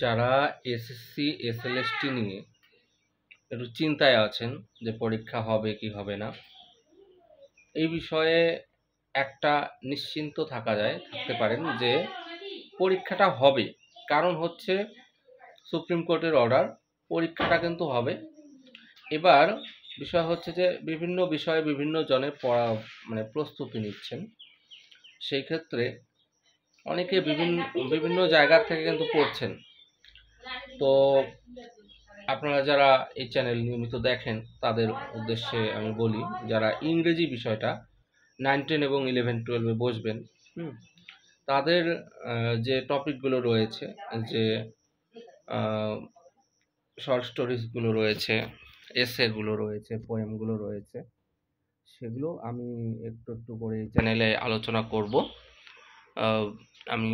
যারা SSC SLST নিয়ে একটু চিন্তায় আছেন যে পরীক্ষা হবে কি হবে না, এই বিষয়ে একটা নিশ্চিন্ত থাকতে পারেন যে পরীক্ষাটা হবে। কারণ হচ্ছে সুপ্রিম কোর্টের অর্ডার, পরীক্ষাটা কিন্তু হবে। এবার বিষয় হচ্ছে যে বিভিন্ন বিষয়ে বিভিন্ন জনে প্রস্তুতি নিচ্ছেন। সেই ক্ষেত্রে অনেকে বিভিন্ন জায়গা থেকে কিন্তু পড়ছেন। তো আপনারা যারা এই চ্যানেল নিয়মিত দেখেন তাদের উদ্দেশ্যে আমি বলি, যারা ইংরেজি বিষয়টা 9, 10 এবং 11, 12-এ বসবেন, তাদের যে টপিকগুলো রয়েছে, যে শর্ট স্টোরিজগুলো রয়েছে, এসেগুলো রয়েছে, পোয়েমগুলো রয়েছে, সেগুলো আমি একটু একটু করে চ্যানেলে আলোচনা করব। আমি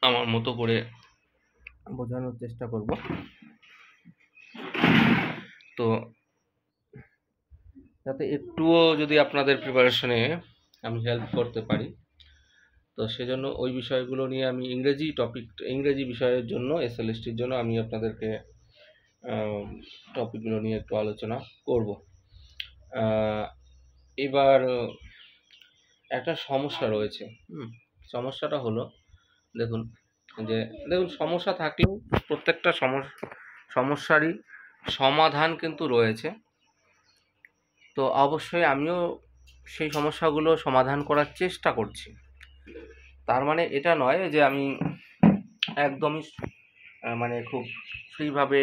আমার মতো করে বোঝানোর চেষ্টা করব। তো যাতে একটুও যদি আপনাদের প্রিপারেশনে আমি হেল্প করতে পারি, তো সেজন্য ওই বিষয়গুলো নিয়ে আমি ইংরেজি বিষয়ের জন্য এসএলএসটির জন্য আমি আপনাদেরকে টপিকগুলো নিয়ে একটু আলোচনা করব। এবার একটা সমস্যা রয়েছে। সমস্যাটা হলো, দেখুন সমস্যা থাকলেও প্রত্যেকটা সমস্যারই সমাধান কিন্তু রয়েছে। তো অবশ্যই আমিও সেই সমস্যাগুলো সমাধান করার চেষ্টা করছি। তার মানে এটা নয় যে আমি একদমই খুব ফ্রিভাবে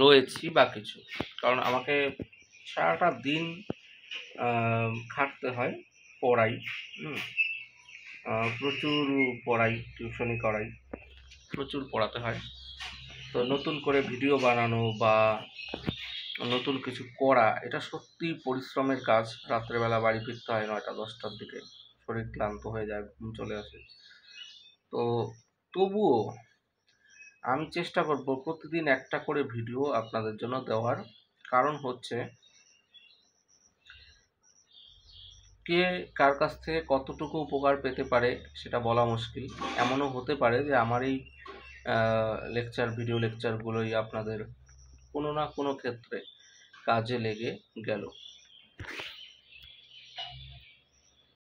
রয়েছি বা কিছু, কারণ আমাকে সারাটা দিন খাটতে হয়, পড়াই, প্রচুর পড়াই, টিউশনি করাই, প্রচুর পড়াতে হয়। তো নতুন করে ভিডিও বানানো বা নতুন কিছু করা, এটা সত্যি পরিশ্রমের কাজ। রাত্রেবেলা বাড়ি ফিরতে হয় 9টা 10টার দিকে, শরীর ক্লান্ত হয়ে যায়, ঘুম চলে আসে। তো তবুও আমি চেষ্টা করব প্রতিদিন একটা করে ভিডিও আপনাদের জন্য দেওয়ার। কারণ হচ্ছে, কে কার কাছ থেকে কতটুকু উপকার পেতে পারে সেটা বলা মুশকিল। এমনও হতে পারে যে আমার এই ভিডিও লেকচারগুলোই আপনাদের কোনো না কোনো ক্ষেত্রে কাজে লেগে গেল।